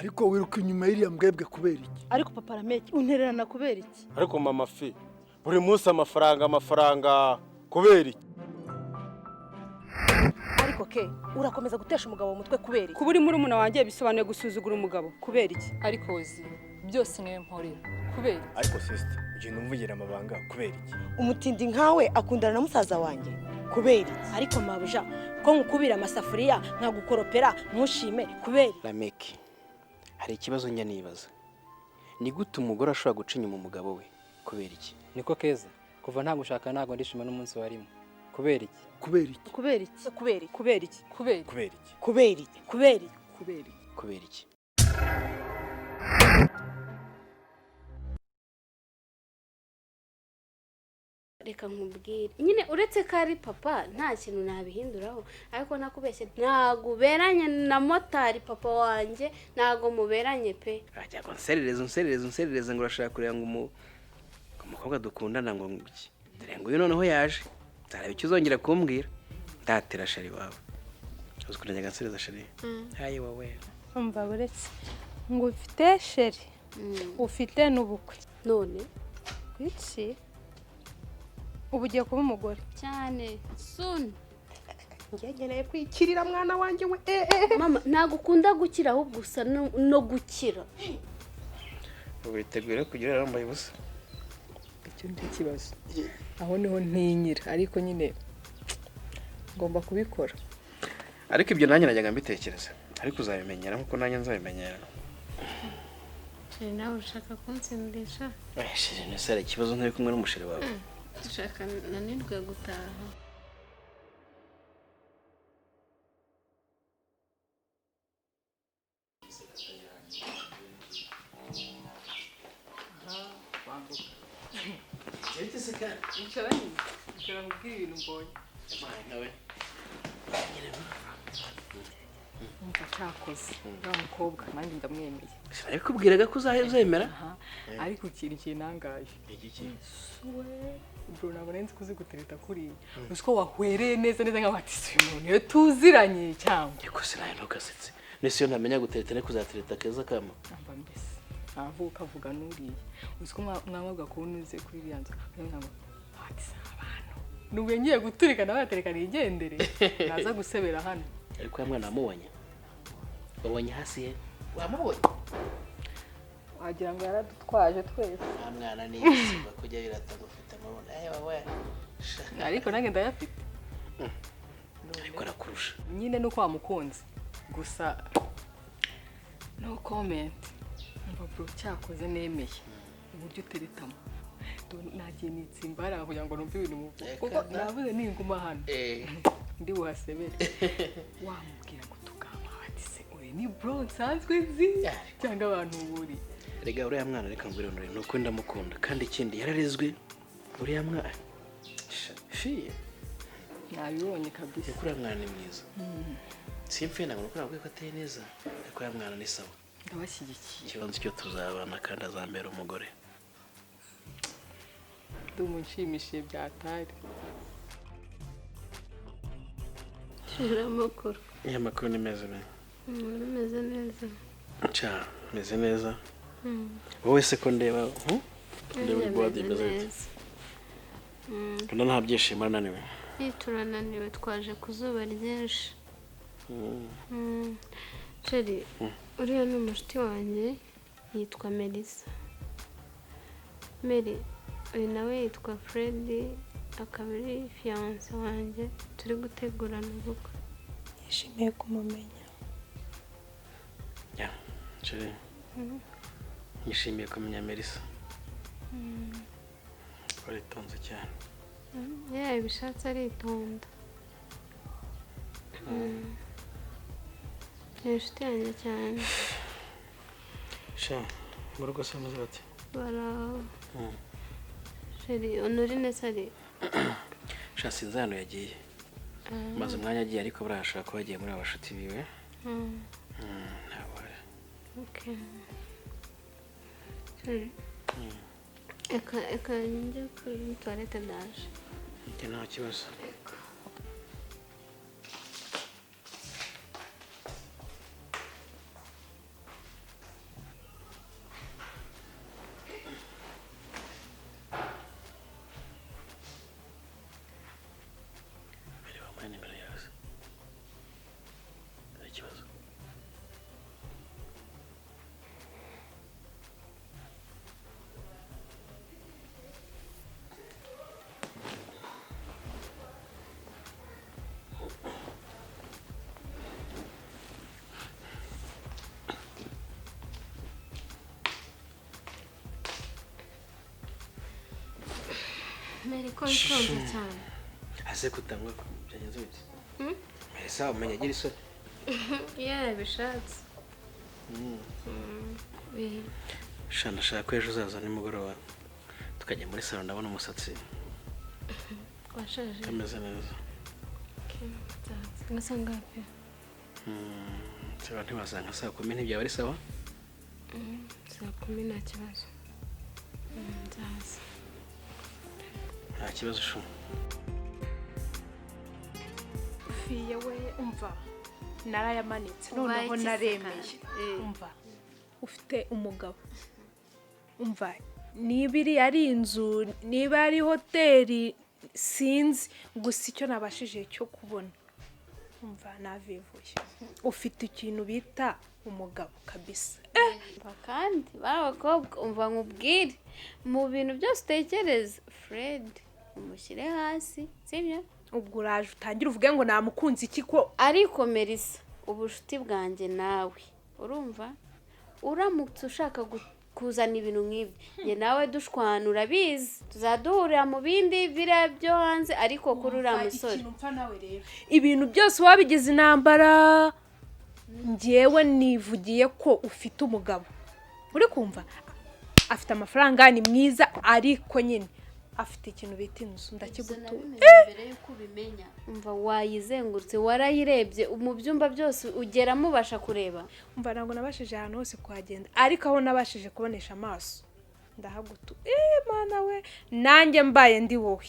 ariko wiruka inyuma y'iriya mbwebwe kubera iki? ariko papa Rameki untererana kubera iki? ariko mama fi buri munsi amafaranga kubera iki? ariko ke urakomeza gutesha umugabo umutwe kubera iki? kuba uri muri umuna wanjye bisobanuye gusuzugura umugabo kubera iki? ariko uzi byose niwe mporera kubera ariko sister ugenda umvugira amabanga kubera iki? umutindi nkawe akundana na musaza wanjye kubera iki? ariko mabuja ko nkukubira amasafuriya nkagukoropera ntushime kubera Rameki, hari ikibazo njya nibaza. Ni gute umugore ashobora guca inyuma umugabo we kubera iki? niko keza kuva nta gushaka ntago ndishima n'umunsi warimo kubera iki? kubera iki? kubera iki? kubera iki? kubera iki? kubera kubera iki? kubera iki? kubera iki? kubera iki? Kubera iki? reka nkubwire nyine uretse ko ari papa nta kintu nabihinduraho ariko nakubeshye ntago uberanye na motari papa wanjye ntago muberanye pe. Ajya ngo nserereze ngo urashaka kureba ngo umukobwa dukundana ngo iki? Dore ngo uyu noneho yaje. Nzareba icyo uzongera kumbwira. Ndatera shari wawe. Uzi ko najyaga nsereza shari. Hayi wowe. umva buretse ngo ufite sheri ufite n'ubukwe none iki ubu ugiye kuba umugore cyane soon ngeneye kwikirira mwana wanjye we mama ntago ukunda gukira ahubwo gusa no gukira. Witegura kugira rambaye ubusa. icyo ndi kibazo aho niho ntinyira ariko nyine ngomba kubikora. Ariko ibyo nanjye najyaga mbitekereza. Ariko uzabimenyera nkuko nanjye nzabimenyera. nawe ushaka kunsindisha? Shiri nesara ikibazo ntari kumwe n'umusheri wawe. Ushaka nanirwe gutaha. Nshobora kubwira ibintu mbonye. Umva cyakoze uriya mukobwa nanjye ndamwemeye. Sinabikubwiraga ko uzemera. ariko ikintu kinangaje bro nabwo nzi kuzigutereta kuriya uzi ko wahwereye neza nk'abatisi uyu muntu iyo tuziranye cyangwa Yego sinaye ntugasetse nese yo ntamenya gutereta ne kuzatereta keza kama amba mbese avuka avuga nuriye uzi ko mwamaga kunuze kuri iriya nzu ngo batisa abantu nubwo ngiye guturika nawe atereka nigendere naza gusebera hano ariko ya mwana amubonye babonye hasi ye wamubonye wagira ngo yaradutwaje twese nta mwana n'isimba kujya biratagufite amabona wowe ariko nange ndayafite ariko nakurusha nyine nuko wamukunze gusa no comment umva bro cyakoze nemeye uburyo uteretamo nagiye nitsimbara kugira ngo numve ibintu muvuga kuko navuze ninguma hano ndi buhasebere wamubwira ngo tugama ati se uri ni bro nsanzwe nzi cyangwa abantu buri rega uriya mwana reka ngwirondore nuko ndamukunda kandi ikindi yararezwe uriya mwana fiye nabibonye kabisa uriya mwana ni mwiza simfe ntabwo nuko nabwo ko ateye neza ariko uriya mwana ni sawa ndabashyigikiye ikibanza cyo tuzabana kandi azambera umugore ndumushimishije byatari shira amakuru iya makuru ni meza meze neza cha meze neza wowe se ko ndeba ndeba body meze neza kandi nta byishimo naniwe turananiwe twaje ku zuba ryinshi Sheri uriya ni umushuti wanjye yitwa Melissa Mary uyu nawe yitwa Freddy akaba ari fiance wanjye turi gutegurana ubukwe. Nishimiye kumumenya. Ya Sheri nishimiye kumenya Melissa baritonze cyane bishatse aritonda ni inshuti yanjye cyane sha mu rugo se muze bati baraho Sheri Honorine sari sha sinzi hano yagiye maze umwanya agiye ariko burashaka ko yagiye muri abashuti biwe ntabwo okay eka njya kuri toilette ndaje nta kibazo Meriko ikonje cyane. Ase kutangwa byagenze bite? Merisa umenya agira isoni. Yeah, bishatse. Shana shaka ejo uzaza nimugoroba tukajya muri salon ndabona umusatsi Washaje. kameze neza. Ngasa ngapi? Cyaba ntibasanga saa 10 ntibyaba ari sawa? Saa 10 nta kibazo. Nzaza. Nta kibazo shu. Fiye we umva narayamanitse noneho naremeye umva ufite umugabo umva niba iri ari inzu niba ari hoteli sinzi gusa icyo nabashije cyo kubona umva navivuye ufite ikintu bita umugabo kabisa kandi babakobwa umva nkubwire mu bintu byose utekereza Fred umushyire hasi sibyo ubwo uraje utangira uvuge ngo namukunze iki ko ariko Merisa ubushuti bwanjye nawe urumva uramutse ushaka kuzana ibintu nk'ibi njye nawe dushwanura bizi tuzaduhurira mu bindi bira byo hanze ariko kuri uriya musore ibintu byose wabigize intambara njyewe nivugiye ko ufite umugabo uri kumva afite amafaranga ni mwiza ariko nyine afite ikintu bita inzu ndakigutu mbere yuko ubimenya umva wayizengurutse warayirebye mu byumba byose ugera mubasha kureba umva ntabwo nabashije ahantu hose kuhagenda ariko aho nabashije kubonesha amaso ndahagutu mana we nanjye mbaye ndi wowe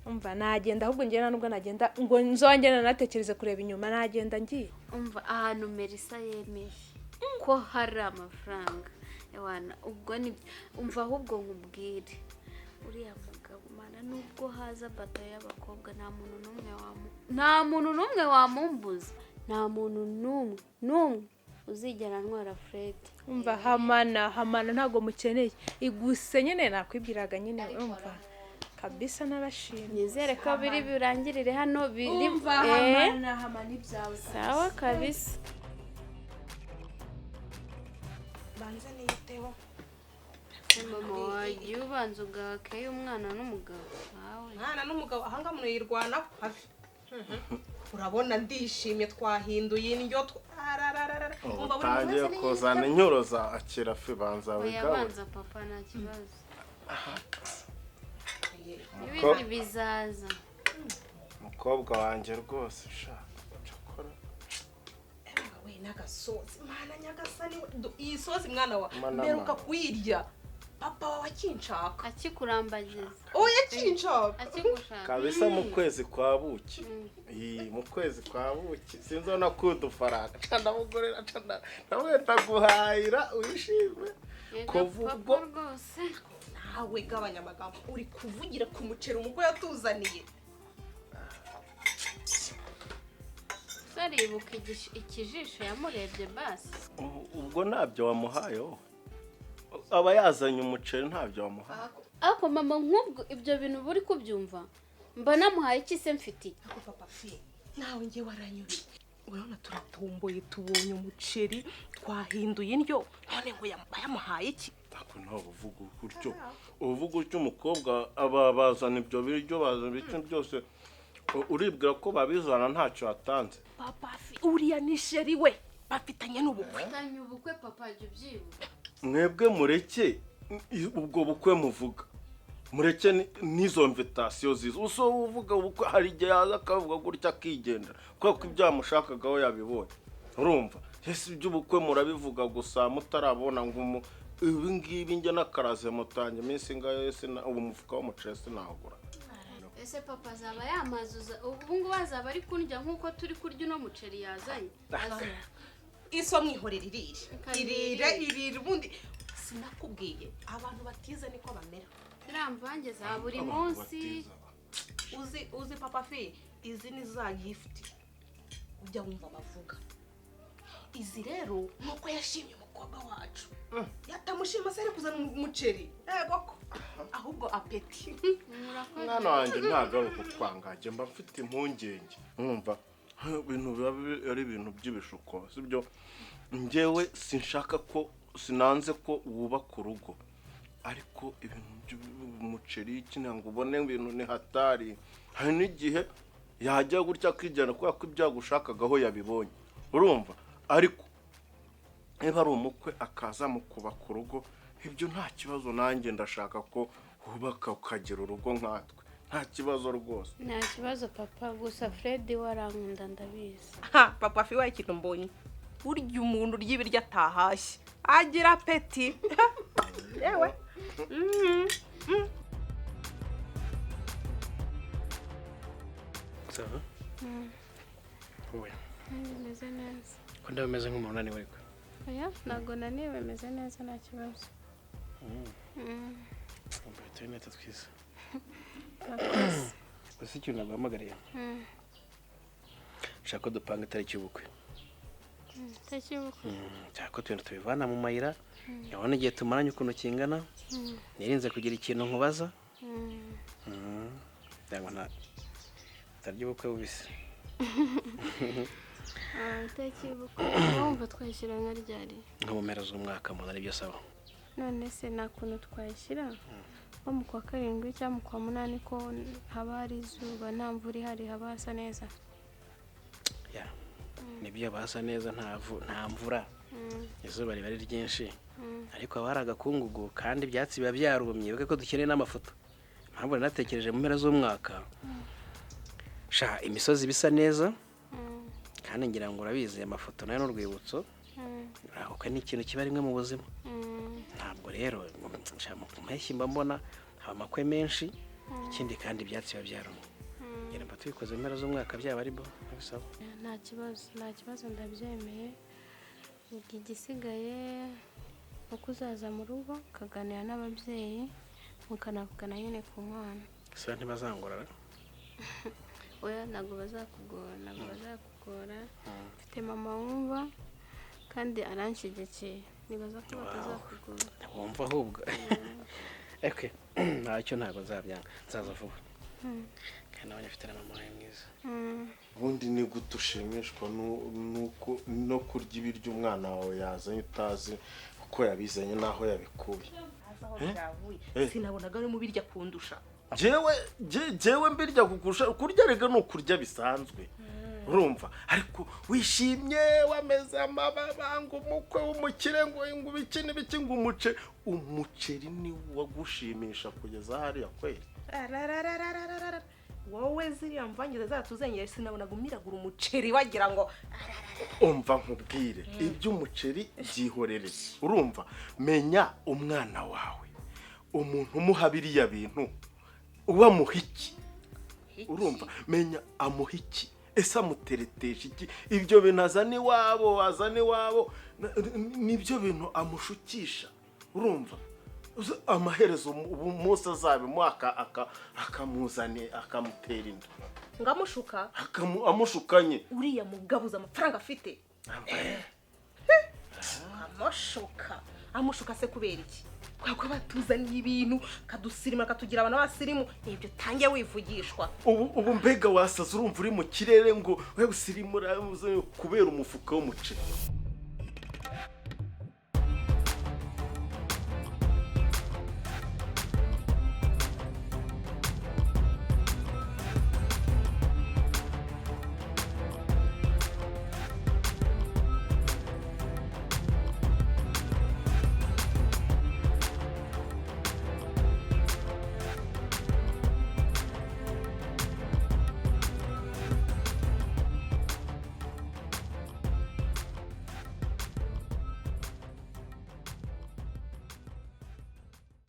umva nagenda ahubwo ngena nubwo nagenda ngo nzongera natekereze kureba inyuma nagenda ngiye umva ahantu Merisa yemeye ko hari amafaranga ewana ubwo ni umva ahubwo nkubwire uriya mugabo mana nubwo haza bato y'abakobwa nta muntu n'umwe wamumbuza nta muntu n'umwe uzigera ntwara Fred umva hamana ntago mukeneye iguse nyine nakwibwiraga nyine umva kabisa narashimye nizere ko biri birangirire hano biri hamana ibyawe sawa kabisa banze niyiteho mama wagiye ubanza ugahakeye umwana n'umugabo mwana n'umugabo ahanga muno yirwanaho hafi urabona ndishimye twahinduye indyo utangiye kuzana inyuro za akira fi banza wigabanza papa nta kibazo ibindi bizaza umukobwa wanjye rwose ushaka cokora we n'agasozi mwana nyagasani iyi sozi mwana wa mperuka kuyirya papa wawe akinshaka akikurambagiza yakinshaka kabisa mu kwezi kwa buki mu kwezi kwa buki sinzona kudufaranga canda mugorera canda nawe ndaguhayira wishime kuvugo rwose nawe gabanya amagambo uri kuvugira ku muceri umugore yatuzaniye saribuka ikijisho yamurebye basi ubwo ntabyo wamuhayeho aba yazanye umuceri ntabyo wamuhaye ariko mama nk'ubwo ibyo bintu buri kubyumva mba namuhaye iki se mfitiye ako papa fi nawe ngiye waranyuriye urabona turatomboye tubonye umuceri twahinduye indyo none ngo yamuhaye iki ntabwo ntawe uvuga gutyo uvuga utyo umukobwa aba bazana ibyo biryo bazana ibintu byose uribwira ko babizana ntacyo yatanze papa fi uriya ni sheri we bafitanye n'ubukwe papa jya ubyibuka mwebwe mureke ubwo bukwe muvuga mureke n'izo invitation zizo uso uvuga ubukwe hari igihe yaza akavuga gutya akigendera kubera ko ibyamushakagaho yabibonye urumva ese iby'ubukwe murabivuga gusa mutarabona ngo ibi ngibi njye n'akaraze mutange iminsi ngayo ese ubu mufuka w'umuceri sinagura ese papa azaba yamazuza ubu ngubu azaba ari kundya nk'uko turi kurya uno muceri yazanye iso mwihorera irire ubundi sinakubwiye abantu batiza niko bamera iramvange za buri munsi uzi papa fi izi ni za gift ujya wumva bavuga izi rero nuko yashimye umukobwa wacu yatamushima se ari kuzana umuceri yego ko ahubwo apeti mwana wanjye ntabwo ari ukutwangaje mba mfite impungenge mwumva ibintu biba ari ibintu by'ibishuko sibyo njyewe sinshaka ko sinanze ko wubaka urugo ariko ibintu by'umuceri kina ngo ubone ibintu ni hatari. Hari n'igihe yajya gutya akijyana kubera ko ibyagushakagaho yabibonye, urumva. Ariko niba ari umukwe akaza mu kubaka urugo, ibyo nta kibazo. Nanjye ndashaka ko wubaka ukagira urugo nkatwe, nta kibazo rwose. nta kibazo papa, gusa Fred warankunda ndabizi. papa fi waye ikintu mbonye, burya umuntu urya ibiryo atahashye agira peti. yewe Sawa? Wowe. Meze neza. Ko ndabemeze nk'umuntu unaniwe ariko. Oya, ntabwo naniwe, meze neza nta kibazo. Internet twiza. Gusa ikintu naguhamagariye. Nshaka ko dupanga itariki y'ubukwe. Itariki y'ubukwe? Nshaka ko tugenda tubivana mu mayira. Yabona igihe tumaranye ukuntu kingana. Nirinze kugira ikintu nkubaza. Cyangwa nta tariki y'ubukwe bubise. Itariki y'ubukwe wumva twayishyira nka ryari? Nko mu mpera z'umwaka mbona aribyo saba. None se nta kuntu twayishyira nko mu kwa karindwi cyangwa mu kwa munani ko haba hari izuba nta mvura ihari, haba hasa neza. Ya nibyo basa neza, nta mvura, izuba riba ari ryinshi, ariko haba hari agakungugu kandi ibyatsi biba byarumye. Bivuga ko dukeneye n'amafoto. Mpamvu natekereje mu mpera z'umwaka sha imisozi bisa neza, kandi ngira ngo urabizi amafoto nayo n'urwibutso aho ni ikintu kiba rimwe mu buzima. Ntabwo rero mu mpeshyi mba mbona haba amakwe menshi, ikindi kandi ibyatsi biba byarumye. Ngira mba tubikoze mu mpera z'umwaka byaba ari bo bisaba. Nta kibazo ndabyemeye. Igisigaye uko uzaza mu rugo ukaganira n'ababyeyi mukanavugana nyine ku mwana. Gusa ntibazangorara. Oya, ntabwo bazakugora. Mfite mama wumva kandi aranshyigikiye, nibaza ko batazakugora. Wumva ahubwo. Okay, ntacyo ntabwo nzabyanga, nzaza vuba. Kandi nawe afite na mama wawe mwiza. Ubundi ni gute ushimishwa no kurya ibiryo umwana wawe yazanye utazi uko yabizanye n'aho yabikuye? sinabonaga ari mu birya kundusha. Jewe mbirya kukurusha. Kurya rega no kurya bisanzwe, urumva. Ariko wishimye wameze amababa ngo umukwe w'umukire ngo biki ngo umuceri ni wagushimisha kugeza hariya kweli. wowe ziriya mvangiza zatuzengeye sinabonaga umiragura umuceri wagira ngo umva nkubwire iby'umuceri byihorere, urumva. Menya umwana wawe, umuntu umuha biriya bintu uba muhiki, urumva. Menya amuhiki, ese amuteretesha iki? Ibyo bintu azana iwabo nibyo bintu amushukisha, urumva. Amaherezo umunsi azabimuha akamuzane akamutera inda ngamushuka amushukanye. uriya mugabuza amafaranga afite amushuka se kubera iki? Kwako batuzaniye ibintu kadusirima katugira abantu b'abasirimu, nibyo tangiye wivugishwa. Ubu mbega wasaza urumva uri mu kirere ngo we usirimura kubera umufuka w'umuceri.